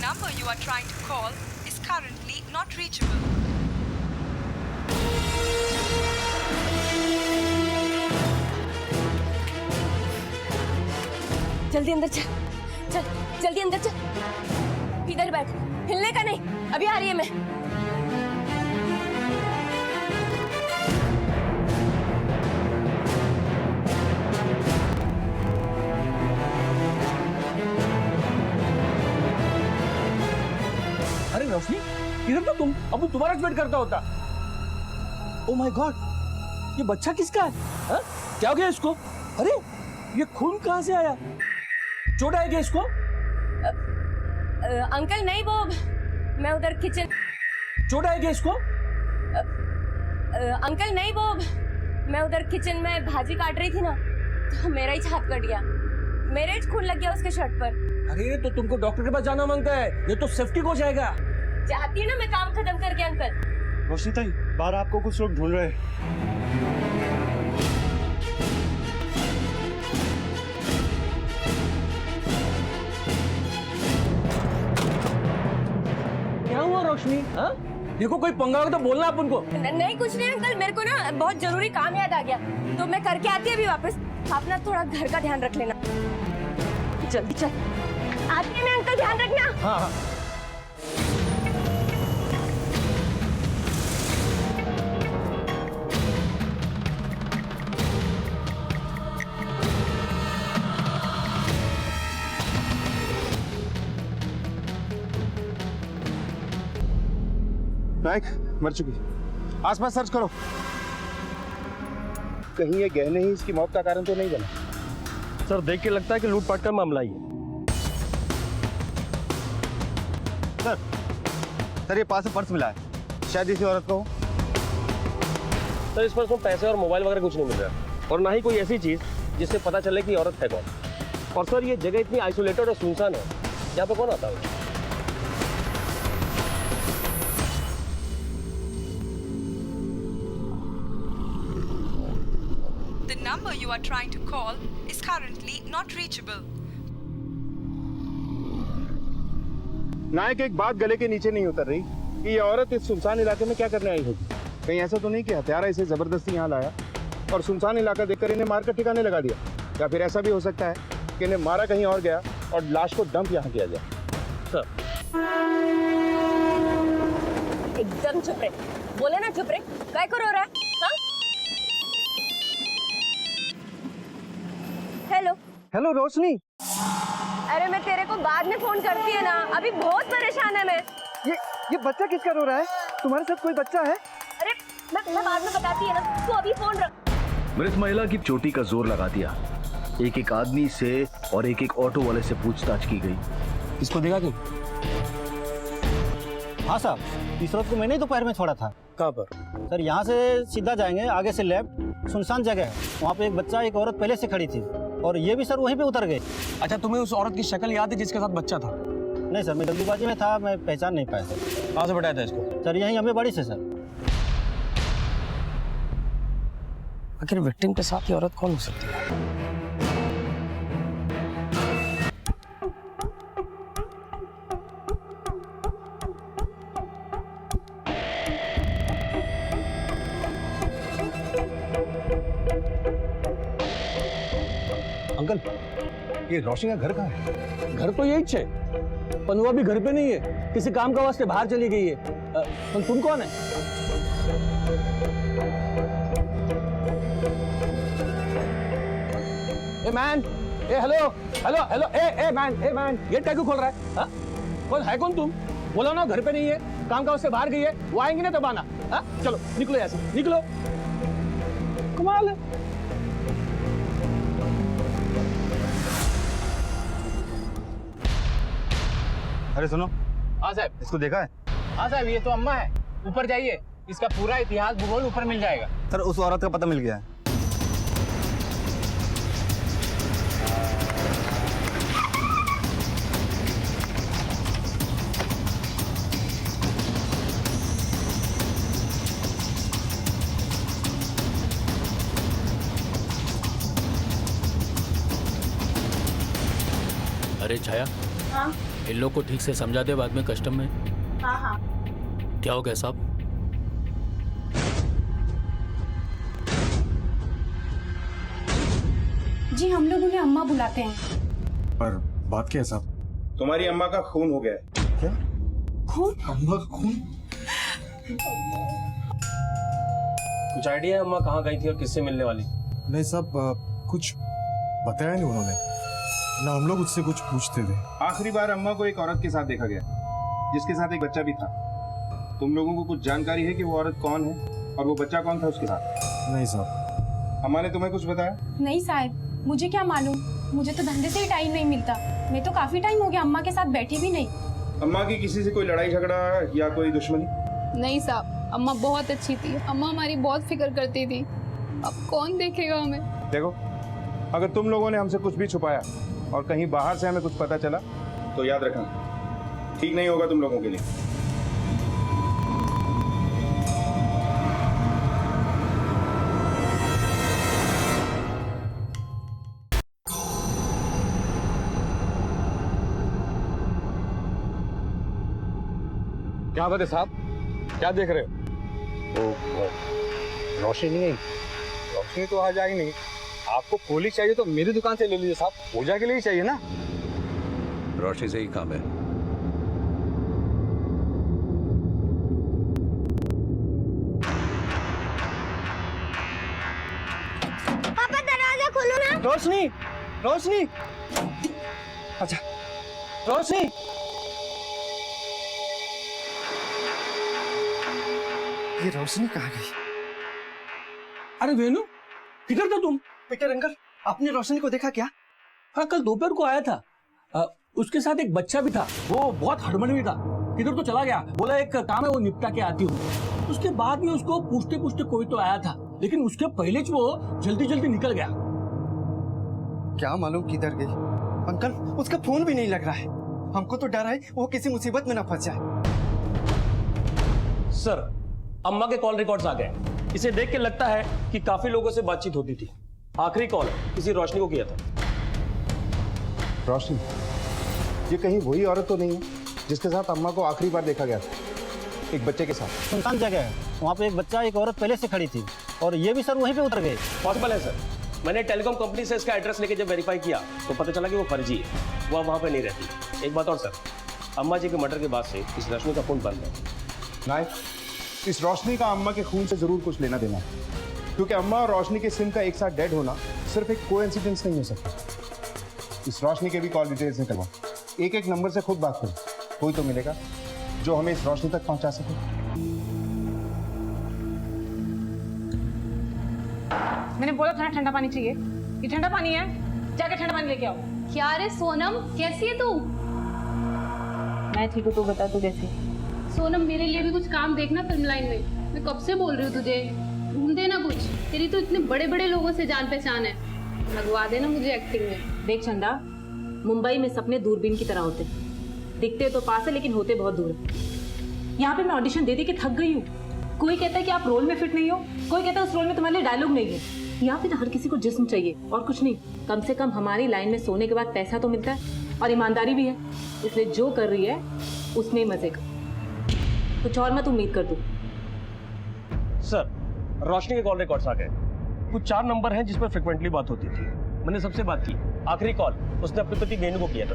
number you are trying to call is currently not reachable. जल्दी अंदर चल, चल जल्दी अंदर चल। इधर बैठ, हिलने का नहीं, अभी आ रही है मैं। अरे रोशनी, इधर तो तुम, अब तुम्हारा वेट करता होता। ओ माय गॉड, ये बच्चा किसका है? हा? क्या हो गया इसको? अरे ये खून कहाँ से आया? चोट आई क्या इसको? अंकल नहीं, वो मैं उधर किचन। चोट आई क्या इसको? अंकल नहीं, वो मैं उधर किचन में भाजी काट रही थी ना, तो मेरा ही हाथ कट गया, मेरे ही खून लग गया उसके शर्ट पर। अरे तो तुमको डॉक्टर के पास जाना मांगता है, ये तो सेफ्टी हो जाएगा। चाहती है ना मैं काम खत्म करके अंकल। रोशनी ताई, बाहर आपको कुछ लोग ढूंढ रहे हैं। क्या हुआ रोशनी? हाँ? देखो कोई पंगा हो तो बोलना अपन को। नहीं कुछ नहीं अंकल, मेरे को ना बहुत जरूरी काम याद आ गया, तो मैं करके आती है अभी वापस। आप ना थोड़ा घर का ध्यान रख लेना, जल्दी चल। आती है मैं अंकल, ध्यान रखना। हाँ हाँ। नायक मर चुकी। आसपास सर्च करो, कहीं ये गहने ही इसकी मौत का कारण तो नहीं बना। सर देख के लगता है कि लूटपाट का मामला ही है। सर ये पास से पर्स मिला है, शायद इसी औरत को। सर इस पर्स में पैसे और मोबाइल वगैरह कुछ नहीं मिल रहा, और ना ही कोई ऐसी चीज जिससे पता चले कि औरत है कौन। और सर ये जगह इतनी आइसोलेटेड और सुनसान है, यहाँ पे कौन आता है? The number you are trying to call is currently not reachable. नायक एक बात गले के नीचे नहीं उतर रही कि ये औरत इस सुनसान इलाके में क्या करने आई होगी। कहीं ऐसा तो नहीं कि हत्यारा इसे जबरदस्ती यहाँ लाया और सुनसान इलाका देखकर इन्हें मारकर ठिकाने लगा दिया, या फिर ऐसा भी हो सकता है कि इन्हें मारा कहीं और गया और लाश को डंप यहाँ किया जाए। सर एकदम चुप रहे, बोले ना चुप रहे, काय को रो रहा है? हाँ? हेलो हेलो रोशनी, अरे मैं तेरे को बाद में फोन करती है ना, अभी बहुत परेशान है मैं। ये बच्चा किसका रो रहा है? तुम्हारे साथ कोई बच्चा है? अरे मैं बाद में बताती है ना, तू अभी फोन रख। मृत महिला की चोटी का जोर लगा दिया, एक एक आदमी से और एक एक ऑटो वाले से पूछताछ की गई। इसको देखा तुम? हाँ साहब, इस रात को मैंने ही दोपहर में छोड़ा था। कहाँ पर? सर यहाँ से सीधा जाएंगे, आगे से लेफ्ट, सुनसान जगह है, वहाँ पे एक बच्चा एक औरत पहले से खड़ी थी, और ये भी सर वहीं पे उतर गए। अच्छा तुम्हें उस औरत की शक्ल याद है जिसके साथ बच्चा था? नहीं सर, मैं जल्दीबाजी में था, मैं पहचान नहीं पाया सर। कहाँ से बताया था इसको? सर यहीं अम्बेबाड़ी से सर। आखिर विक्टिम के साथ ये औरत कौन हो सकती है? अंकल, ये रोशनी का घर कहाँ है? घर तो यही है, पनुआ भी घर पे नहीं है, किसी काम का वास्ते बाहर चली गई है। तुम कौन है? ए मैन, ए हेलो हेलो हेलो, ए मैन, गेट क्या क्यों खोल रहा है? हाँ? कौन है, कौन तुम? बोला ना घर पे नहीं है, काम का वास्ते बाहर गई है, वो आएंगे ना तब आना। हाँ? चलो निकलो यहाँ से, निकलो। कमाल है। अरे सुनो। हाँ साहब। इसको देखा है? हाँ साहब, ये तो अम्मा है, ऊपर जाइए, इसका पूरा इतिहास भूगोल ऊपर मिल जाएगा। सर उस औरत का पता मिल गया है। अरे छाया, हाँ इन लोग को ठीक से समझा दे बाद में कस्टम में। हाँ हाँ। क्या हो गया साहब? जी हम लोग उन्हें अम्मा बुलाते हैं। पर बात क्या है साहब? तुम्हारी अम्मा का खून हो गया है। क्या खून? अम्मा का खून? कुछ आइडिया है अम्मा कहाँ गई थी और किससे मिलने वाली? नहीं साहब, कुछ बताया नहीं उन्होंने, ना हम लोग उससे कुछ पूछते थे। आखिरी बार अम्मा को एक औरत के साथ देखा गया, जिसके साथ एक बच्चा भी था। तुम लोगों को कुछ जानकारी है कि वो औरत कौन है और वो बच्चा कौन था उसके साथ? नहीं साहब। अम्मा ने तुम्हें कुछ बताया? नहीं साहब, मुझे क्या मालूम, मुझे तो धंधे से ही टाइम नहीं मिलता। मैं तो काफी टाइम हो गया अम्मा के साथ बैठी भी नहीं। अम्मा की किसी से कोई लड़ाई झगड़ा या कोई दुश्मनी? नहीं साहब, अम्मा बहुत अच्छी थी। अम्मा हमारी बहुत फिक्र करती थी। अब कौन देखेगा हमें? देखो, अगर तुम लोगों ने हमसे कुछ भी छुपाया और कहीं बाहर से हमें कुछ पता चला तो याद रखना, ठीक नहीं होगा तुम लोगों के लिए। क्या बात है साहब, क्या देख रहे हो? रोशनी नहीं आई। रोशनी तो आज आई नहीं। आपको पुलिस चाहिए तो मेरी दुकान से ले लीजिए साहब, पूजा के लिए ही चाहिए ना। रोशनी से ही काम है। पापा दरवाजा खोलो ना। रोशनी, रोशनी, अच्छा रोशनी, ये रोशनी कहाँ गई? अरे वेणु, किधर था तुम? पीटर अंकल, आपने रोशनी को देखा क्या? हाँ, कल दोपहर को आया था। उसके साथ एक बच्चा भी था। वो बहुत हड़बड़ी में था, किधर तो चला गया। बोला एक काम है वो निपटा के आती हूँ। उसके बाद में उसको पूछते पूछते कोई तो आया था, लेकिन उसके पहले वो जल्दी जल्दी निकल गया। क्या मालूम किधर गई? अंकल, उसका फोन भी नहीं लग रहा है। हमको तो डर है वो किसी मुसीबत में ना फंस जाए। सर, अम्मा के कॉल रिकॉर्ड्स आ गए। इसे देख के लगता है कि काफी लोगों से बातचीत होती थी। आखिरी कॉल किसी रोशनी को किया था। रोशनी, ये कहीं वही औरत तो नहीं है जिसके साथ अम्मा को आखिरी बार देखा गया था, एक बच्चे के साथ? सुनसान जगह है, वहाँ पे एक बच्चा एक औरत पहले से खड़ी थी और ये भी सर वहीं पे उतर गए। पॉसिबल है सर। मैंने टेलीकॉम कंपनी से इसका एड्रेस लेके जब वेरीफाई किया तो पता चला कि वो फर्जी है, वो वहाँ पे नहीं रहती। एक बात और सर, अम्मा जी के मर्डर के बाद से इस रोशनी का फोन बंद है। नहीं, इस रोशनी का अम्मा के खून से जरूर कुछ लेना देना है, क्योंकि अम्मा और रोशनी के सिम का एक साथ डेड होना सिर्फ एक कोइंसिडेंस नहीं हो सकता। इस रोशनी के भी कॉल डिटेल्स निकलवाओ, एक एक नंबर से खुद बात करो, कोई तो मिलेगा जो हमें इस रोशनी तक पहुंचा सके। मैंने बोला था ना ठंडा पानी चाहिए, ये ठंडा पानी है, जाके ठंडा पानी लेके आओ। क्या रे सोनम, कैसी है तू? मैं ठीक हूँ, तू बता तू कैसी? सोनम, मेरे लिए भी कुछ काम देखना फिल्म लाइन में। मैं कब से बोल रही हूँ तुझे, ढूंढ देना कुछ। तेरी तो इतने बड़े बड़े लोगों से जान पहचान है, लगवा देना मुझे एक्टिंग में। देख चंदा, मुंबई में सपने दूरबीन की तरह होते, दिखते तो पास है लेकिन होते बहुत दूर है। यहाँ पे मैं ऑडिशन दे दे के थक गई हूँ। कोई कहता है कि आप रोल में फिट नहीं हो, कोई कहता है उस रोल में तुम्हारे लिए डायलॉग नहीं है। यहाँ पे तो हर किसी को जिस्म चाहिए और कुछ नहीं। कम से कम हमारी लाइन में सोने के बाद पैसा तो मिलता है और ईमानदारी भी है, इसलिए जो कर रही है उसमें ही मजे का, कुछ और मत उम्मीद कर दूं। सर, रोशनी के कॉल रिकॉर्ड्स आ गए। कुछ 4 नंबर हैं जिस पर फ्रिक्वेंटली बात होती थी। मैंने सबसे बात की। आखिरी कॉल उसने अपने पति वेणु को किया था।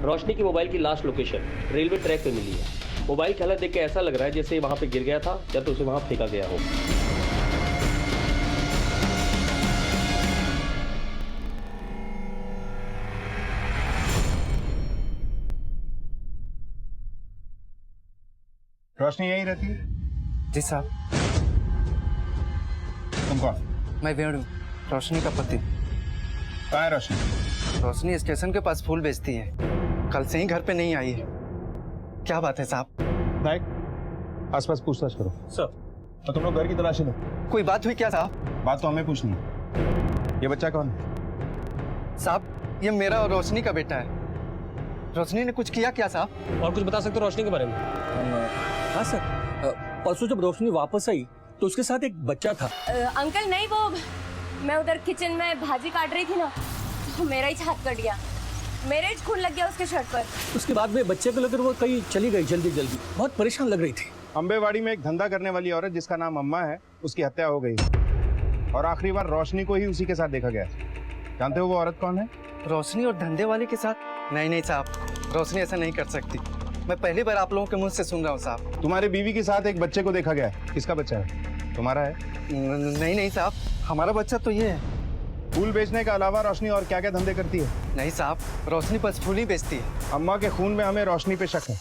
रोशनी की मोबाइल की लास्ट लोकेशन रेलवे ट्रैक पे मिली है। मोबाइल की हालत देख के ऐसा लग रहा है जैसे वहां पे गिर गया था या तो उसे वहां फेंका गया हो। रोशनी यहीं रहती है? जी साहब। तुम कौन? मैं वेणु, रोशनी का पति। कहाँ है रोशनी? रोशनी स्टेशन के पास फूल बेचती है, कल से ही घर पे नहीं आई है। क्या बात है साहब? नायक, आसपास पूछताछ करो। सर, तो तुम लोग घर की तलाशी लो। कोई बात हुई क्या साहब? बात तो हमें पूछनी है। ये बच्चा कौन है? साहब, ये मेरा और रोशनी का बेटा है। रोशनी ने कुछ किया क्या साहब? और कुछ बता सकते हो रोशनी के बारे में? हाँ सर, परसों जब रोशनी वापस आई तो उसके साथ एक बच्चा था। अंकल नहीं, वो मैं उधर किचन में भाजी काट रही थी ना, तो मेरा ही हाथ कट गया, मेरे ही खून लग गया उसके शर्ट पर। उसके बाद में बच्चे को लेकर वो कहीं चली गई जल्दी जल्दी, बहुत परेशान लग रही थी। अम्बेवाड़ी में एक धंधा करने वाली औरत जिसका नाम अम्मा है, उसकी हत्या हो गई और आखिरी बार रोशनी को ही उसी के साथ देखा गया। जानते हो वो औरत कौन है? रोशनी और धंधे वाले के साथ? नहीं साहब, रोशनी ऐसा नहीं कर सकती। मैं पहली बार आप लोगों के मुंह से सुन रहा हूँ साहब। तुम्हारे बीवी के साथ एक बच्चे को देखा गया है, किसका बच्चा है? तुम्हारा है? नहीं साहब, हमारा बच्चा तो ये है। फूल बेचने के अलावा रोशनी और क्या क्या धंधे करती है? नहीं साहब, रोशनी बस फूल ही बेचती है। अम्मा के खून में हमें रोशनी पे शक है।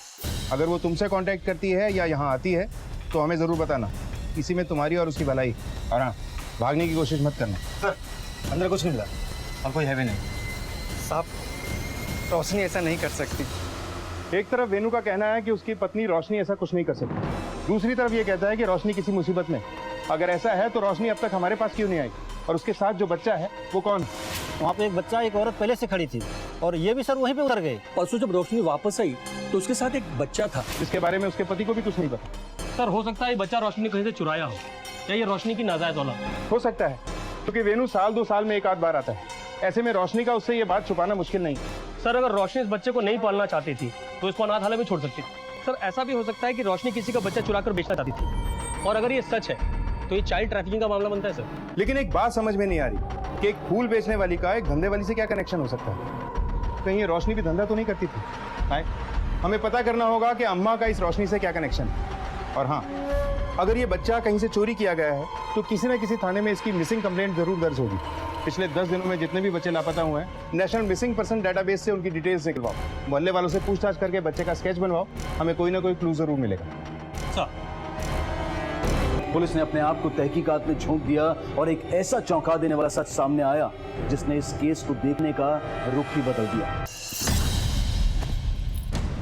अगर वो तुमसे कांटेक्ट करती है या यहाँ आती है तो हमें जरूर बताना, इसी में तुम्हारी और उसकी भलाई। और हाँ, भागने की कोशिश मत करना। सर, अंदर कुछ नहीं मिला और कोई है भी नहीं। साहब, रोशनी ऐसा नहीं कर सकती। एक तरफ वेनू का कहना है कि उसकी पत्नी रोशनी ऐसा कुछ नहीं कर सकती, दूसरी तरफ ये कहता है कि रोशनी किसी मुसीबत में। अगर ऐसा है तो रोशनी अब तक हमारे पास क्यों नहीं आई? और उसके साथ जो बच्चा है वो कौन है? वहाँ पे एक बच्चा एक औरत पहले से खड़ी थी और ये भी सर वहीं पे उतर गए। परसों जब रोशनी वापस आई तो उसके साथ एक बच्चा था। इसके बारे में उसके पति को भी कुछ नहीं पता। सर हो सकता है ये बच्चा रोशनी कहीं से चुराया हो, या ये रोशनी की नाजायज औलाद हो सकता है, क्योंकि वेनू साल 2 साल में एक आध बार आता है। ऐसे में रोशनी का उससे ये बात छुपाना मुश्किल नहीं। सर अगर रोशनी इस बच्चे को नहीं पालना चाहती थी तो इसको अनाथ हालत में छोड़ सकती थी। सर ऐसा भी हो सकता है कि रोशनी किसी का बच्चा चुरा कर बेचना चाहती थी, और अगर ये सच है तो ये चाइल्ड ट्रैफिकिंग का मामला बनता है सर। लेकिन एक बात समझ में नहीं आ रही कि एक फूल बेचने वाली का एक धंधे वाली से क्या कनेक्शन हो सकता है? कहीं ये रोशनी भी धंधा तो नहीं करती थी? आए, हमें पता करना होगा कि अम्मा का इस रोशनी से क्या कनेक्शन है। और हाँ, अगर ये बच्चा कहीं से चोरी किया गया है तो किसी न किसी थाने में इसकी मिसिंग कंप्लेंट जरूर दर्ज होगी। पिछले 10 दिनों में जितने भी बच्चे लापता हुए हैं, नेशनल मिसिंग पर्सन डेटाबेस से उनकी डिटेल्स निकलवाओ, मोहल्ले वालों से पूछताछ करके बच्चे का स्केच बनवाओ, हमें कोई ना कोई क्लू जरूर मिलेगा। सर पुलिस ने अपने आप को तहकीकात में झोंक दिया और एक ऐसा चौंका देने वाला सच सामने आया जिसने इस केस को देखने का रुख ही बदल दिया।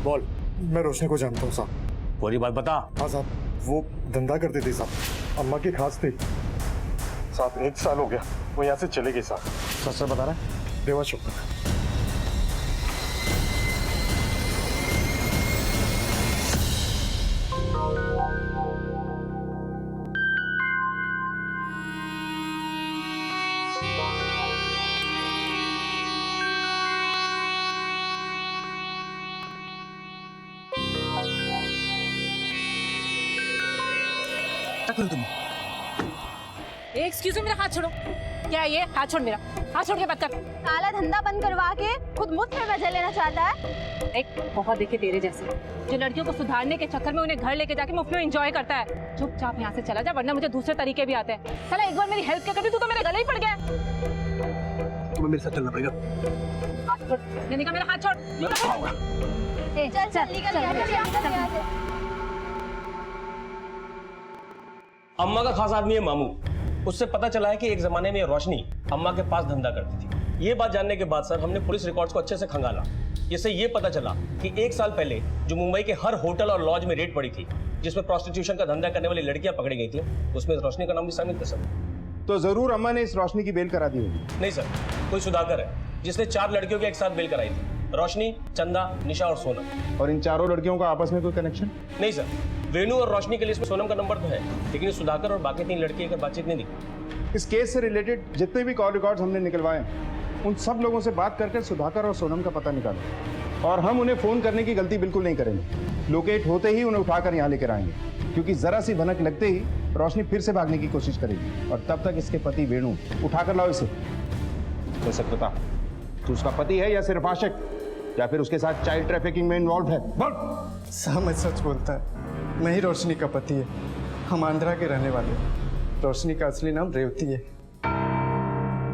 बोल। मैं रोशनी को जानता हूँ साहब। पूरी बात बता। हाँ साहब, वो धंधा करते थे साहब, अम्मा की खास थी साहब। 1 साल हो गया वो यहाँ से चले गए साहब। सच बता रहा है? देवा शुक्र। एक्सक्यूज मी, मेरा हाथ छोड़ो। क्या है ये? हाथ छोड़ मेरा, हाथ छोड़ के बात कर। काला धंधा बंद करवा के खुद मुफ्त में मजे लेना चाहता है। एक बहुत देखे तेरे जैसे जो लड़कियों को सुधारने के चक्कर में उन्हें घर लेके जाके मुफ्त में एंजॉय करता है। चुपचाप यहाँ से चला जा, वरना मुझे दूसरे तरीके भी आते हैं। साला एक बार मेरी हेल्प क्या करती, तू तो मेरे गले ही पड़ गया। तुम्हें मेरे साथ चलना पड़ेगा। हाथ छोड़, निका मेरा हाथ छोड़। चल चल निकल यहाँ से। अम्मा का खास आदमी है मामू। उससे पता चला है कि एक जमाने में रोशनी अम्मा के पास धंधा करती थी। ये बात जानने के बाद सर हमने पुलिस रिकॉर्ड्स को अच्छे से खंगाला। इससे ये पता चला कि 1 साल पहले जो मुंबई के हर होटल और लॉज में रेड पड़ी थी, जिसमें प्रोस्टिट्यूशन का धंधा करने वाली लड़कियां पकड़ी गई थी, उसमें रोशनी का नाम भी शामिल था सर। तो जरूर अम्मा ने इस रोशनी की बेल करा दी होगी। नहीं सर, कोई सुधाकर है जिसने 4 लड़कियों की एक साथ बेल कराई थी, रोशनी, चंदा, निशा और सोनम। और इन चारों लड़कियों का आपस में कोई कनेक्शन? नहीं सर, वेनू और रोशनी के लिस्ट में सोनम का नंबर तो है, लेकिन सुधाकर और बाकी 3 लड़की की बातचीत नहीं दिखी। इस केस से रिलेटेड जितने भी कॉल रिकॉर्ड्स हमने निकलवाए, उन सब लोगों से बात करके सुधाकर और सोनम का पता निकालो। और हम उन्हें फोन करने की गलती बिल्कुल नहीं करेंगे। लोकेट होते ही उन्हें उठाकर यहाँ लेकर आएंगे, क्योंकि जरा सी भनक लगते ही रोशनी फिर से भागने की कोशिश करेगी। और तब तक इसके पति वेणु, उठाकर लाओ इसे। तो सब बता, तू उसका पति है या सिर्फ आशिक, या फिर उसके साथ चाइल्ड ट्रैफिकिंग में इन्वॉल्व है? बोल। साहब मैं सच बोलता है, मैं ही रोशनी का पति है। हम आंध्रा के रहने वाले हैं। रोशनी का असली नाम रेवती है।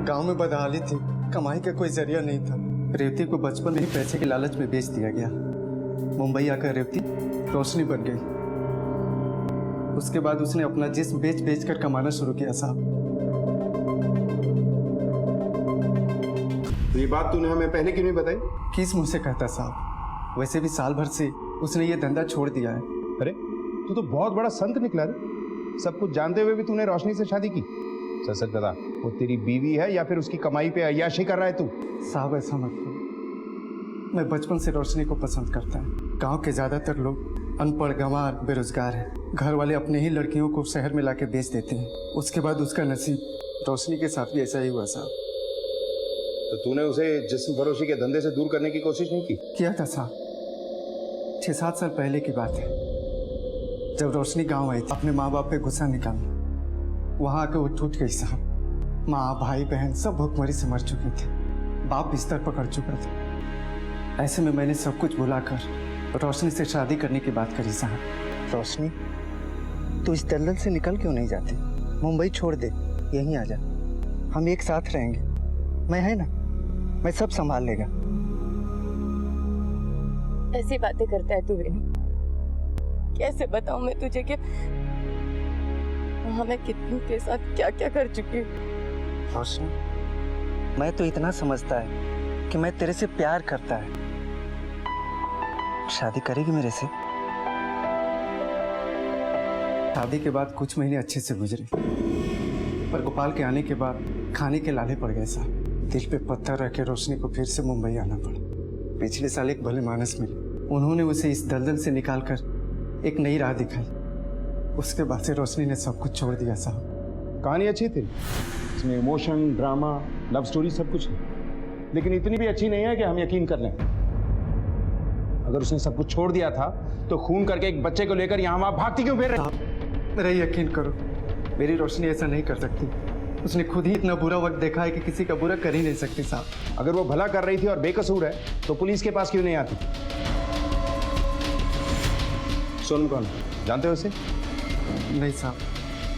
गांव में बदहाली थी, कमाई का कोई जरिया नहीं था। रेवती को बचपन में ही पैसे के लालच में बेच दिया गया। मुंबई आकर रेवती रोशनी बन गई। उसके बाद उसने अपना जिस्म बेच बेच कर कमाना शुरू किया साहब। तो ये बात तूने हमें पहले क्यों नहीं बताई? किस मुंह से कहता साहब, वैसे भी साल भर से उसने ये धंधा छोड़ दिया है। अरे तू तो बहुत बड़ा संत निकला रे। सब कुछ जानते हुए भी तूने रोशनी से शादी की। सच सच बता, वो तेरी बीवी है या फिर उसकी कमाई पे अय्याशी कर रहा है तू? साहब ऐसा मत करो, मैं बचपन से रोशनी को पसंद करता है। गांव के ज्यादातर लोग अनपढ़, गंवार, बेरोजगार हैं। घर वाले अपने ही लड़कियों को शहर में लाके बेच देते हैं। उसके बाद उसका नसीब रोशनी के साथ भी ऐसा ही हुआ साहब। तो तूने उसे जिस्म फरोशी के धंधे से दूर करने की कोशिश नहीं की? किया था साहब, 6-7 साल पहले की बात है, जब रोशनी गांव आई थी अपने माँ बाप पे गुस्सा निकालने। वहां आके वो टूट गई साहब। माँ भाई बहन सब भूखमरी से मर चुके थे, बाप बिस्तर पकड़ चुका था। ऐसे में मैंने सब कुछ भुलाकर रोशनी से शादी करने की बात करी साहब। रोशनी, तू इस दलदल से निकल क्यों नहीं जाती? मुंबई छोड़ दे, यहीं आ जा, हम एक साथ रहेंगे। मैं है ना, मैं सब संभाल लेगा। ऐसी बातें करता है तू वेणु, कैसे बताऊं मैं तुझे कि वहां मैं कितनों के साथ क्या क्या कर चुकी हूँ। रोशनी, मैं तो इतना समझता है कि मैं तेरे से प्यार करता है। शादी करेगी मेरे से? शादी के बाद कुछ महीने अच्छे से गुजरे, पर गोपाल के आने के बाद खाने के लाले पड़ गए साहब। दिल पे पत्थर रख के रोशनी को फिर से मुंबई आना पड़ा। पिछले साल एक भले मानस मिले, उन्होंने उसे इस दलदल से निकालकर एक नई राह दिखाई। उसके बाद से रोशनी ने सब कुछ छोड़ दिया साहब। कहानी अच्छी थी, इसमें इमोशन, ड्रामा, लव स्टोरी सब कुछ है, लेकिन इतनी भी अच्छी नहीं है कि हम यकीन कर लें। अगर उसने सब कुछ छोड़ दिया था तो खून करके एक बच्चे को लेकर यहाँ वहाँ भागती क्यों फिर रही? मेरा यकीन करो, मेरी रोशनी ऐसा नहीं कर सकती। उसने खुद ही इतना बुरा वक्त देखा है कि किसी का बुरा कर ही नहीं सकती साहब। अगर वो भला कर रही थी और बेकसूर है तो पुलिस के पास क्यों नहीं आती? सोनम कौन, जानते हो उसे? नहीं साहब।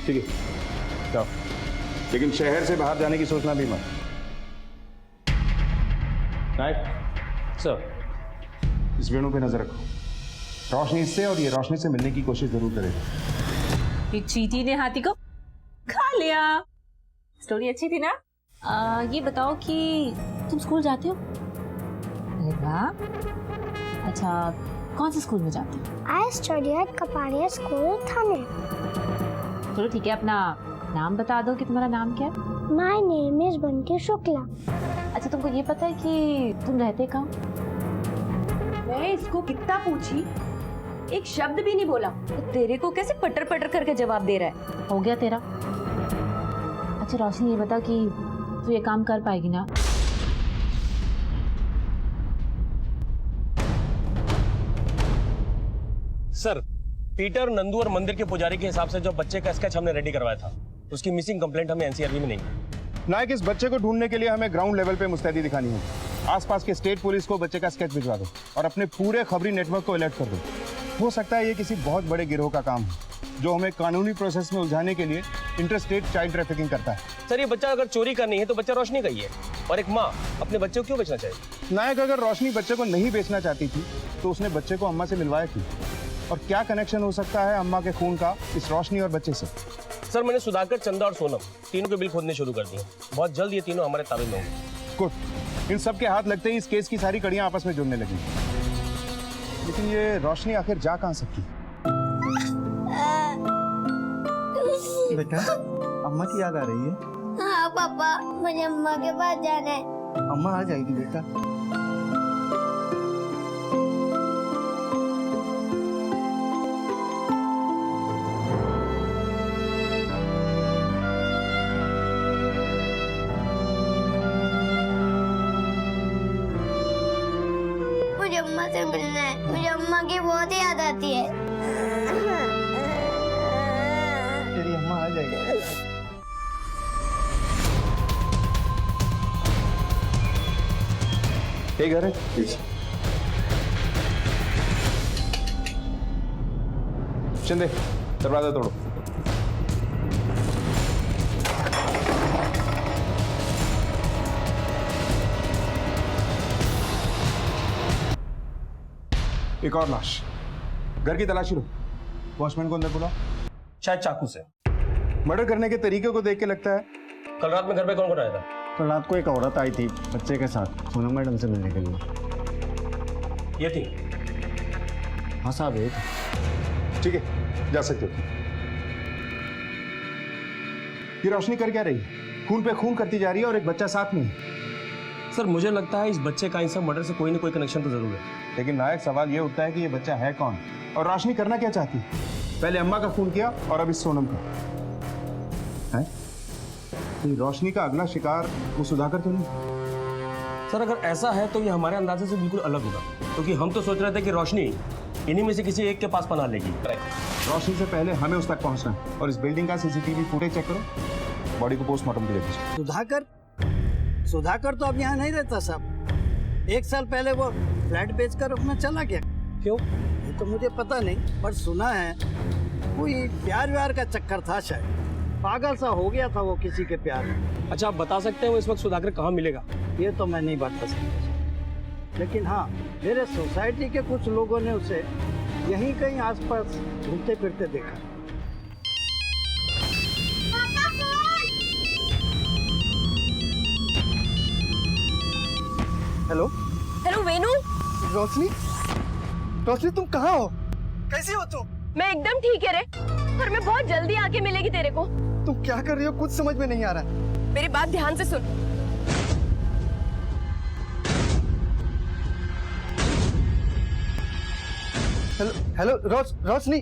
ठीक है, जाओ, लेकिन शहर से बाहर जाने की सोचना भी मत। नायक सर, इस वेणु पे नजर रखो। रोशनी से और ये रोशनी से मिलने की कोशिश जरूर करेगा। ये चींटी ने हाथी को खा लिया। स्टोरी अच्छी थी ना? ये बताओ कि तुम स्कूल जाते हो? अरे वाह, अच्छा कौन से स्कूल में जाते हो? I study at Kapadia School, Thane. चलो ठीक है, अपना नाम बता दो कि तुम्हारा नाम क्या है? My name is Banti Shukla. अच्छा, तुमको ये पता है कि तुम रहते कहाँ? मैं इसको कितना पूछी, एक शब्द भी नहीं बोला। तो तेरे को कैसे पटर पटर करके जवाब दे रहा है? हो गया तेरा। अच्छा रोशनी, ये बता कि तू ये काम कर पाएगी ना? सर, पीटर, नंदू और मंदिर के पुजारी के हिसाब से जो बच्चे का स्केच हमने रेडी करवाया था, उसकी मिसिंग कंप्लेंट हमें एनसीआरबी में नहीं है। नायक, इस बच्चे को ढूंढने के लिए हमें ग्राउंड लेवल पे मुस्तैदी दिखानी है। आसपास के स्टेट पुलिस को बच्चे का स्केच भिजवा दो और अपने पूरे खबरी नेटवर्क को अलर्ट कर दो। हो सकता है ये किसी बहुत बड़े गिरोह का काम है जो हमें कानूनी प्रोसेस में उलझाने के लिए इंटरस्टेट चाइल्ड ट्रैफिकिंग करता है। सर, ये बच्चा अगर चोरी करनी है तो बच्चा रोशनी का ही है, और एक माँ अपने बच्चे को क्यों बेचना चाहिए? नायक, अगर रोशनी बच्चे को नहीं बेचना चाहती थी तो उसने बच्चे को अम्मा से मिलवाया क्यों? और क्या कनेक्शन हो सकता है अम्मा के खून का इस रोशनी और बच्चे से? सर, मैंने सुधाकर, चंदा और सोनम तीनों के बिल खोदने शुरू कर दिए। बहुत जल्द ये तीनों हमारे ताबे में होंगे। गुड। इन सब के हाथ लगते ही इस केस की सारी कड़ियां आपस में जुड़ने लगी। लेकिन ये रोशनी आखिर जा कहां सकती? बेटा, अम्मा की याद आ रही है? हाँ पापा, मुझे अम्मा के पास जाना है। अम्मा आ जाएगी बेटा। मुझे अम्मा से मिलना है, मुझे अम्मा की बहुत याद आती है। तेरी अम्मा आ जाएगी। ये घर है? चंदे, दरवाजा तोड़ो। एक और लाश। घर की तलाशी लो। वॉचमैन को अंदर बुलाओ। शायद चाकू से। मर्डर करने के तरीके को देख के लगता है कल रात में घर पे कौन कौन आया था? कल रात को एक औरत आई थी बच्चे के साथ सोनम मैडम से मिलने के लिए। ये थी? हाँ साहब, ये थी। ठीक है, जा सकते हो। ये रोशनी कर क्या रही है? खून पे खून करती जा रही है और एक बच्चा साथ में है। सर, मुझे लगता है इस बच्चे का इन सब मर्डर से कोई ना कोई कनेक्शन तो जरूर है। लेकिन नायक, सवाल ये उठता है कि ये बच्चा है कौन और रोशनी करना क्या चाहती है? पहले अम्मा का खून किया और अब इस सोनम का है। तो रोशनी का अगला शिकार वो सुधाकर तो नहीं? सर अगर ऐसा है तो ये हमारे अंदाजे से बिल्कुल अलग होगा, क्योंकि हम तो सोच रहे थे कि रोशनी इन्हीं में से किसी एक के पास पनाह लेगी। रोशनी से पहले हमें उस तक पहुंचना है और इस बिल्डिंग का सीसीटीवी फुटेज चेक करो, बॉडी को पोस्टमार्टम के लिए भेजो। सुधाकर तो अब यहाँ नहीं रहता साहब। 1 साल पहले वो फ्लैट बेचकर अपना चला गया। क्यों? ये तो मुझे पता नहीं, पर सुना है कोई प्यार व्यार का चक्कर था, शायद पागल सा हो गया था वो किसी के प्यार में। अच्छा आप बता सकते हैं वो इस वक्त सुधाकर कहाँ मिलेगा? ये तो मैं नहीं बता सकता, लेकिन हाँ मेरे सोसाइटी के कुछ लोगों ने उसे यहीं कहीं आसपास घूमते फिरते देखा। Hello hello Venu. रोशनी, रोशनी तुम कहाँ हो? कैसी हो तुम? मैं एकदम ठीक है रे, और मैं बहुत जल्दी आके मिलेगी तेरे को। तुम क्या कर रही हो? कुछ समझ में नहीं आ रहा है। मेरी बात ध्यान से सुन। हेलो हेलो रोशनी,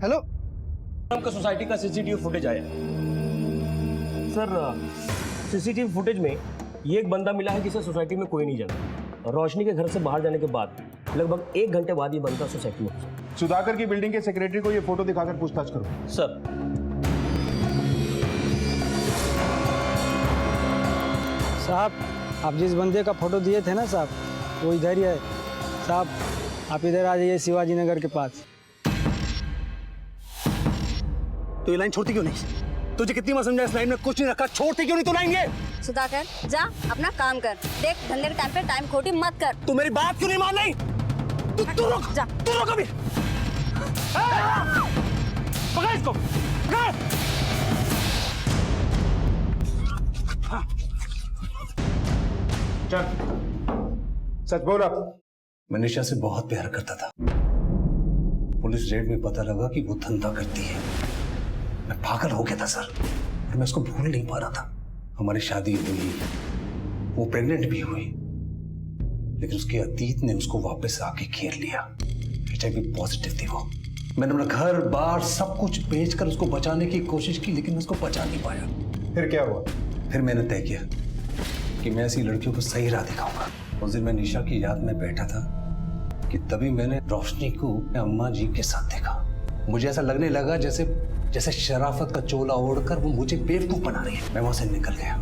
हेलो। हमका सोसाइटी का सीसीटीवी फुटेज आया सर। सीसीटीवी फुटेज में ये एक बंदा मिला है जिसे सोसाइटी में कोई नहीं जानता। रोशनी के घर से बाहर जाने के बाद लगभग 1 घंटे बाद ये बंदा सोसाइटी में घुसा। सुधाकर की बिल्डिंग के सेक्रेटरी को ये फोटो दिखाकर पूछताछ करो। सर साहब आप जिस बंदे का फोटो दिए थे ना साहब, वो इधर ही है साहब। आप इधर आ जाइए शिवाजी नगर के पास। तो ये लाइन छोड़ती क्यों नहीं? तुझे कितनी बार समझाया इस लाइन में कुछ नहीं रखा, छोड़ती क्यों नहीं तू लाइन ये? सुधाकर जा अपना काम कर, देख धंधे के टाइम पे टाइम खोटी मत कर। तू मेरी बात क्यों नहीं मान रही? तू रुक जा, तू रुक अभी। पकड़ इसको, पकड़। चल सच बोल अब। मैं निशा से बहुत प्यार करता था। पुलिस रेड में पता लगा कि वो धंधा करती है। मैं पागल हो गया था सर, और मैं उसको भूल नहीं पा रहा था। हमारी शादी हुई, वो प्रेग्नेंट भी हुई, लेकिन उसके अतीत ने उसको वापस आके घेर लिया। HIV पॉजिटिव थी वो। मैंने अपना घर बार सब कुछ बेचकर उसको बचाने की कोशिश की, लेकिन उसको बचा नहीं पाया। फिर क्या हुआ? फिर मैंने तय किया कि मैं ऐसी लड़कियों को सही राह दिखाऊंगा। उस दिन मैं निशा की याद में बैठा था कि तभी मैंने रोशनी को अम्मा जी के साथ देखा। मुझे ऐसा लगने लगा जैसे शराफत का चोला ओढ़कर वो मुझे बेवकूफ बना रही है। मैं वहां से निकल गया,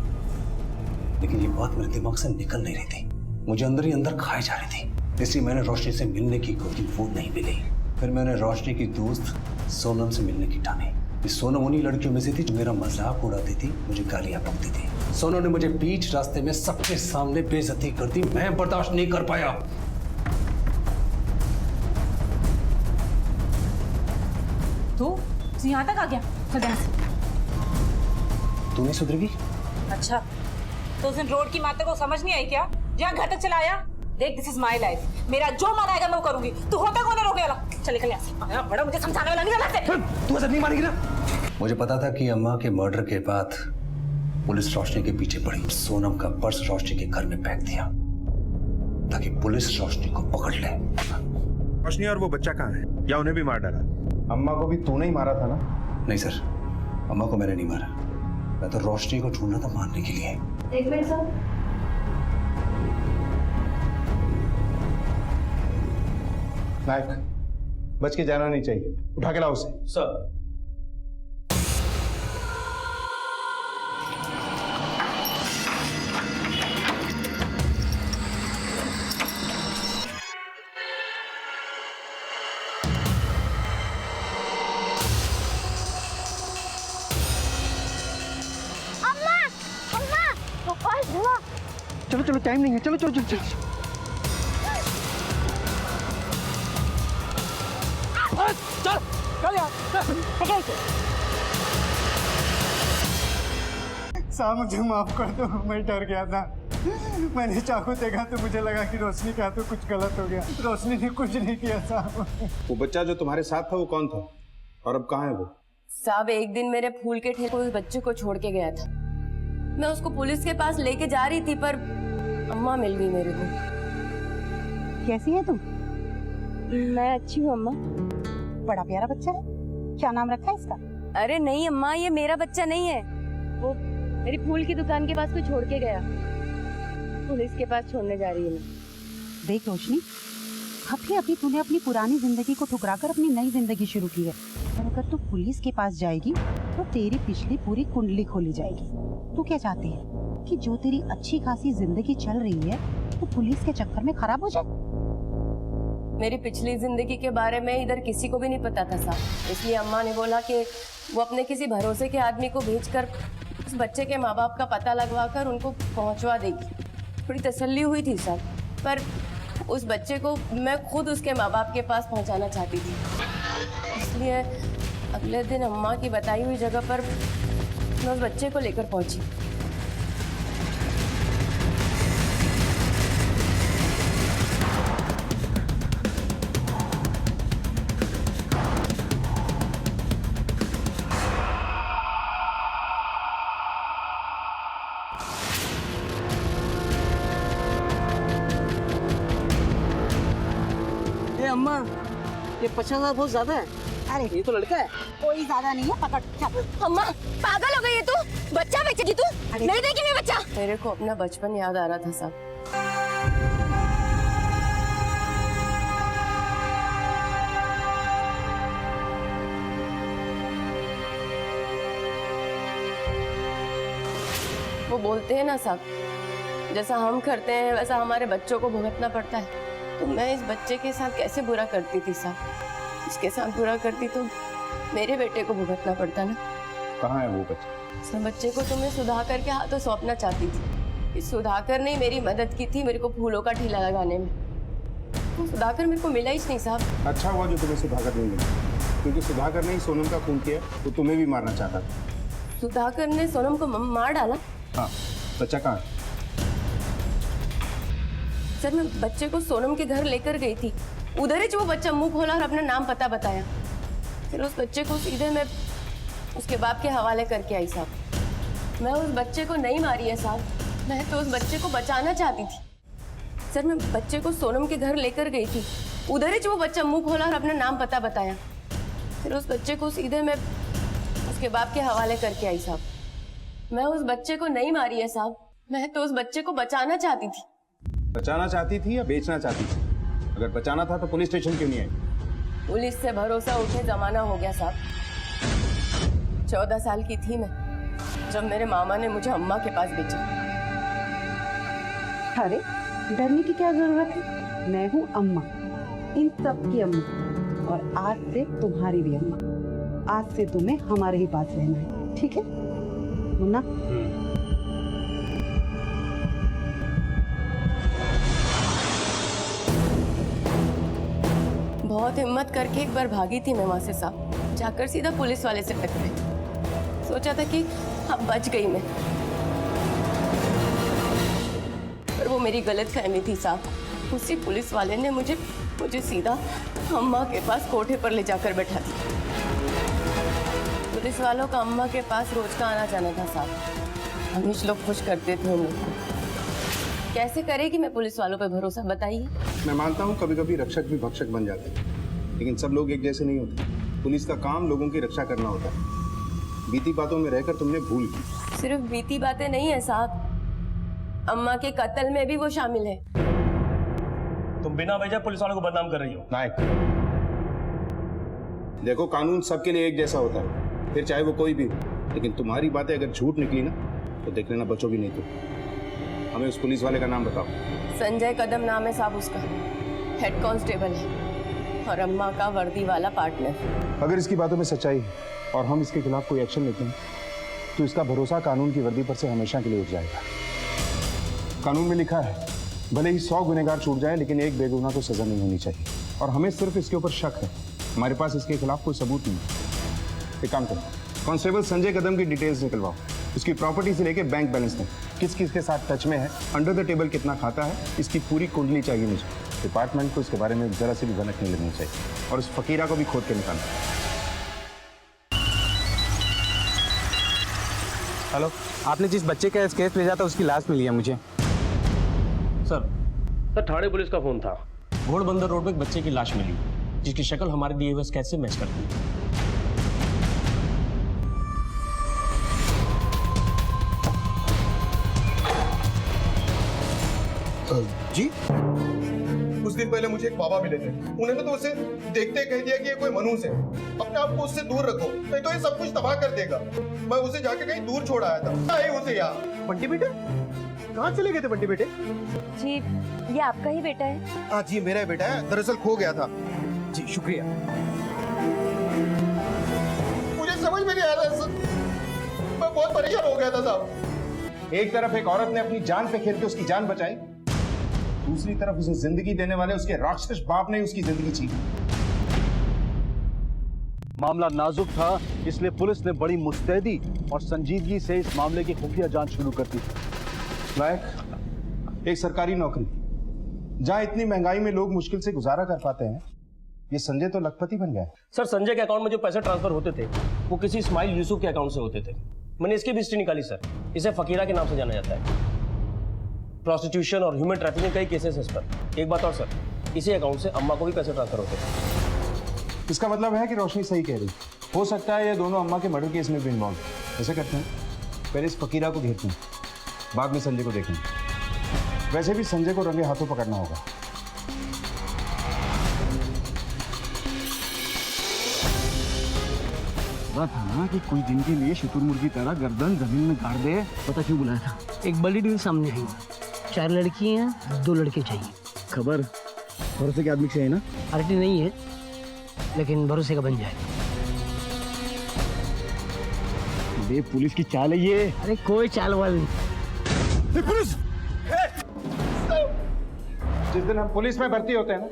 लेकिन ये बात मेरे दिमाग से निकल नहीं रही थी, मुझे अंदर ही अंदर खाई जा रही थी। इसलिए मैंने रोशनी से मिलने की कोशिश, वो नहीं मिली। फिर मैंने रोशनी की दोस्त सोनम से मिलने की ठानी। सोनम उन्हीं लड़कियों में से थी जो मेरा मजाक उड़ाती थी, मुझे गालियां बकती थी। सोनम ने मुझे बीच रास्ते में सबके सामने बेइज्जती कर दी। मैं बर्दाश्त नहीं कर पाया। तू यहाँ तक आ गया? तू नहीं सुधरेगी? अच्छा तो उस दिन रोड की माते को समझ नहीं आई क्या? जहाँ घर तक चला आया। देख दिस इज माय लाइफ, मेरा जो मन आएगा मैं वो करूंगी। तू होता कौन है रोकने वाला? चल निकल यहाँ से। आया बड़ा मुझे समझाने वाला नहीं रहता। तू ऐसा नहीं मानेगी ना? मुझे पता था कि अम्मा के मर्डर के बाद पुलिस रोशनी के पीछे पड़ी। सोनम का पर्स रोशनी के घर में फेंक दिया ताकि पुलिस रोशनी को पकड़ ले। रोशनी और वो बच्चा कहाँ है? या उन्हें भी मार डाला? अम्मा को भी तूने ही मारा था ना? नहीं सर, अम्मा को मैंने नहीं मारा। मैं तो रोशनी को ढूंढना था मारने के लिए। एक मिनट सर। नायक, बच के जाना नहीं चाहिए, उठा के लाओ उसे। सर चलो चलो, टाइम नहीं है, चलो चलो चलो चलो। चल चल यार, पकड़ के। साहब मुझे माफ कर दो, मैं डर गया था। मैंने चाकू देखा तो मुझे लगा कि रोशनी का तो कुछ गलत हो गया। रोशनी ने कुछ नहीं किया साहब। वो बच्चा जो तुम्हारे साथ था वो कौन था और अब कहाँ है वो? साहब एक दिन मेरे फूल के ठेले उस बच्चे को छोड़ के गया था। मैं उसको पुलिस के पास लेके जा रही थी पर अम्मा मिल गई मेरे को। कैसी है तुम? मैं अच्छी हूँ अम्मा। बड़ा प्यारा बच्चा है, क्या नाम रखा है इसका? अरे नहीं अम्मा, ये मेरा बच्चा नहीं है, वो मेरी फूल की दुकान के पास कोई छोड़ के गया। पुलिस के पास छोड़ने जा रही हूँ। देख रोशनी, अभी अभी तूने अपनी पुरानी जिंदगी को ठुकराकर अपनी नई जिंदगी शुरू की है। और अगर तू पुलिस के पास जाएगी तो तेरी पिछली पूरी कुंडली खोली जाएगी। तू क्या चाहती है कि जो तेरी अच्छी खासी जिंदगी चल रही है वो पुलिस के चक्कर में खराब हो जाए? मेरी पिछली जिंदगी के बारे में इधर किसी को भी नहीं पता था साहब, इसलिए अम्मा ने बोला कि वो अपने किसी भरोसे के आदमी को भेजकर उस बच्चे के माँ बाप का पता लगवा कर उनको पहुंचवा देगी। थोड़ी तसल्ली हुई थी साहब, पर उस बच्चे को मैं खुद उसके माँ बाप के पास पहुंचाना चाहती थी। इसलिए अगले दिन अम्मा की बताई हुई जगह पर मैं उस बच्चे को लेकर पहुंची। अम्मा, ये 50,000 बहुत ज्यादा है। अरे ये तो लड़का है। कोई ज्यादा नहीं है, पकड़ चल। अम्मा पागल हो गई है तू? बच्चा बेचेगी तू? नहीं देगी मैं बच्चा। मेरे को अपना बचपन याद आ रहा था साहब। वो बोलते हैं ना साहब, जैसा हम करते हैं वैसा हमारे बच्चों को भुगतना पड़ता है। तो मैं इस बच्चे के साथ कैसे बुरा करती थी साहब? इसके साथ बुरा करती तो मेरे बेटे को भुगतना पड़ता ना। कहाँ है वो बच्चा? सर बच्चे को तो मैं सुधाकर के हाथों सौंपना चाहती थी। इस सुधाकर ने मेरी मदद की थी मेरे को फूलों का ठेला लगाने में। तो सुधाकर मेरे को मिला ही नहीं साहब। अच्छा हुआ जो तुम्हें सुधाकर नहीं मिला, क्योंकि सुधाकर ने ही सोनम का खून किया तो तुम्हें भी मारना चाहता था। सुधाकर ने सोनम को मार डाला? हाँ, बच्चा कहाँ है? सर मैं बच्चे को सोनम के घर लेकर गई थी, उधर ही जो वो बच्चा मुंह खोला और अपना नाम पता बताया। फिर उस बच्चे को सीधे मैं उसके बाप के हवाले करके आई साहब। मैं उस बच्चे को नहीं मारी है साहब, मैं तो उस बच्चे को बचाना चाहती थी। सर मैं बच्चे को सोनम के घर लेकर गई थी, उधर ही जो वो बच्चा मुंह खोला और अपना नाम पता बताया। फिर उस बच्चे को सीधे मैं उसके बाप के हवाले करके आई साहब। मैं उस बच्चे को नहीं मारी है साहब, मैं तो उस बच्चे को बचाना चाहती थी। बचाना चाहती थी या बेचना चाहती थी? अगर बचाना था तो पुलिस स्टेशन क्यों नहीं आई? पुलिस से भरोसा उठे जमाना हो गया साहब। 14 साल की थी मैं जब मेरे मामा ने मुझे अम्मा के पास भेजा। अरे डरने की क्या जरूरत है? मैं हूँ अम्मा, इन सब की अम्मा, और आज से तुम्हारी भी अम्मा। आज से तुम्हें हमारे ही पास रहना है, ठीक है मुन्ना? बहुत हिम्मत करके एक बार भागी थी मैं वहां से साहब, जाकर सीधा पुलिस वाले से टकराई। सोचा था कि अब बच गई मैं, पर वो मेरी गलत फहमी थी साहब। उसी पुलिस वाले ने मुझे सीधा अम्मा के पास कोठे पर ले जाकर बैठा दिया। पुलिस वालों का अम्मा के पास रोज का आना जाना था साहब। हमेशा लोग खुश करते थे उन्हें। कैसे करेगी मैं पुलिस वालों पे भरोसा, बताइए? मैं मानता हूँ कभी कभी रक्षक भी भक्षक बन जाते हैं, लेकिन सब लोग एक जैसे नहीं होते। पुलिस का काम लोगों की रक्षा करना होता है। बीती बातों में रहकर तुमने भूल की। सिर्फ बीती बातें नहीं है साहब, अम्मा के कत्ल में भी वो शामिल है। तुम बिना वजह पुलिस वालों को बदनाम कर रही हो। नायक, देखो कानून सबके लिए एक जैसा होता है, फिर चाहे वो कोई भी, लेकिन तुम्हारी बातें अगर झूठ निकली ना तो देख लेना बचोगी नहीं तुम। हमें उस पुलिस वाले का नाम बताओ। संजय कदम नाम है साहब उसका, हेड कांस्टेबल है और अम्मा का वर्दी वाला पार्टनर। अगर इसकी बातों में सच्चाई है और हम इसके खिलाफ कोई एक्शन लेते हैं तो इसका भरोसा कानून की वर्दी पर से हमेशा के लिए उठ जाएगा। कानून में लिखा है भले ही 100 गुनहगार छूट जाए लेकिन एक बेगुनाह को सजा नहीं होनी चाहिए, और हमें सिर्फ इसके ऊपर शक है, हमारे पास इसके खिलाफ कोई सबूत नहीं है। एक काम करो, कांस्टेबल संजय कदम की डिटेल्स निकलवाओ, उसकी प्रॉपर्टी से लेके बैंक बैलेंस तक, किस किस के साथ टच में है, अंडर द टेबल कितना खाता है, इसकी पूरी कुंडली चाहिए मुझे। डिपार्टमेंट को इसके बारे में जरा सी भी भनक नहीं लगनी चाहिए, और उस फकीरा को भी खोद के निकालना। हेलो, आपने जिस बच्चे का केस भेजा था उसकी लाश मिली है मुझे। सर ठाणे पुलिस का फोन था। घोड़बंदर रोड पे एक बच्चे की लाश मिली जिसकी शक्ल हमारे दिए हुए स्केच से मैच करती है। जी कुछ दिन पहले मुझे एक बाबा मिले थे। उन्होंने तो उसे देखते कह दिया कि ये कोई मनहूस है, अपने आप को उससे दूर रखो नहीं तो ये सब कुछ तबाह कर देगा। मैं उसे जाके कहीं दूर छोड़ आया था। आई उसे यहाँ। बंटी बेटे कहाँ चले गए थे बंटी बेटे? जी ये आपका ही बेटा है? हाँ जी मेरा ही बेटा है, दरअसल खो गया था। जी शुक्रिया। मुझे समझ में नहीं आ रहा सर, मैं बहुत परेशान हो गया था साहब। एक तरफ एक औरत ने अपनी जान पे खेल के उसकी जान बचाई, दूसरी तरफ उसे जिंदगी देने वाले उसके राक्षस बाप ने उसकी जिंदगी छीनी। मामला नाजुक था, इसलिए पुलिस ने बड़ी मुस्तैदी और संजीदगी से इस मामले की खुफिया जांच शुरू कर दी। लायक एक सरकारी नौकरी जहां इतनी महंगाई में लोग मुश्किल से गुजारा कर पाते हैं, ये संजय तो लखपति बन गया है। सर संजय के अकाउंट में जो पैसे ट्रांसफर होते थे वो किसी इस्माइल यूसुफ के अकाउंट से होते थे। मैंने इसकी भी हिस्ट्री निकाली सर। इसे फकीरा के नाम से जाना जाता है। प्रोस्टिट्यूशन और ह्यूमन ट्रैफिकिंग कई केसेस है इस पर। एक बात और सर, इसी अकाउंट से अम्मा को भी पैसे ट्रांसफर होते हैं। इसका मतलब है कि रोशनी सही कह रही, हो सकता है ये दोनों अम्मा के मर्डर केस में भी इन्वॉल्व। ऐसे करते हैं, पहले इस फकीरा को घेरते हैं, बाद में संजय को देखेंगे। वैसे भी संजय को रंगे हाथों पकड़ना होगा। था ना कि कुछ दिन के लिए शुतुरमुर्ग की तरह गर्दन जमीन में गाड़ दे। पता क्यों बुलाया था? एक बड़ी डील सामने आई, 4 लड़की हैं, 2 लड़के चाहिए। खबर भरोसे के आदमी से है ना? पार्टी नहीं है लेकिन भरोसे का बन जाएगा। बे पुलिस की चाल है ये। अरे कोई चाल वाल नहीं। पुलिस! जिस दिन हम पुलिस में भर्ती होते हैं ना,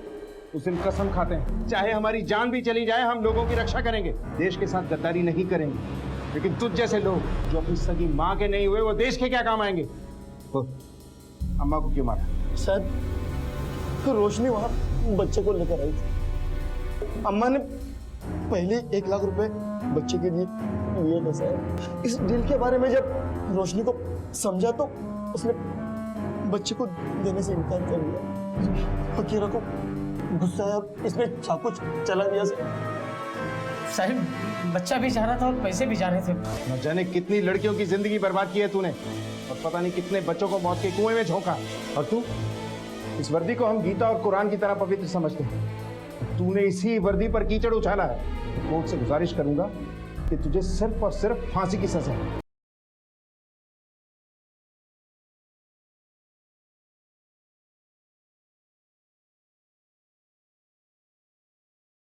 उस दिन कसम खाते हैं चाहे हमारी जान भी चली जाए हम लोगों की रक्षा करेंगे, देश के साथ गद्दारी नहीं करेंगे। लेकिन तुझ जैसे लोग जो अपनी सगी माँ के नहीं हुए वो देश के क्या काम आएंगे? अम्मा को क्यों मारा? सर रोशनी वहाँ बच्चे को लेकर आई थी। अम्मा ने पहले 1 लाख रुपए बच्चे के लिए लिए थे सर। इस डील के बारे में जब रोशनी को समझा तो उसने बच्चे को देने से इनकार कर दिया। फकीरा को गुस्सा आया और इसने चाकू चला दिया सर। साहब बच्चा भी जा रहा था और पैसे भी जा रहे थे। न जाने कितनी लड़कियों की जिंदगी बर्बाद की है तूने, और पता नहीं कितने बच्चों को मौत के कुएं में झोंका। और तू, इस वर्दी को हम गीता और कुरान की तरह पवित्र समझते हैं, तूने इसी वर्दी पर कीचड़ उछाला है। कोर्ट से गुजारिश करूंगा कि तुझे सिर्फ और सिर्फ फांसी की सजा है।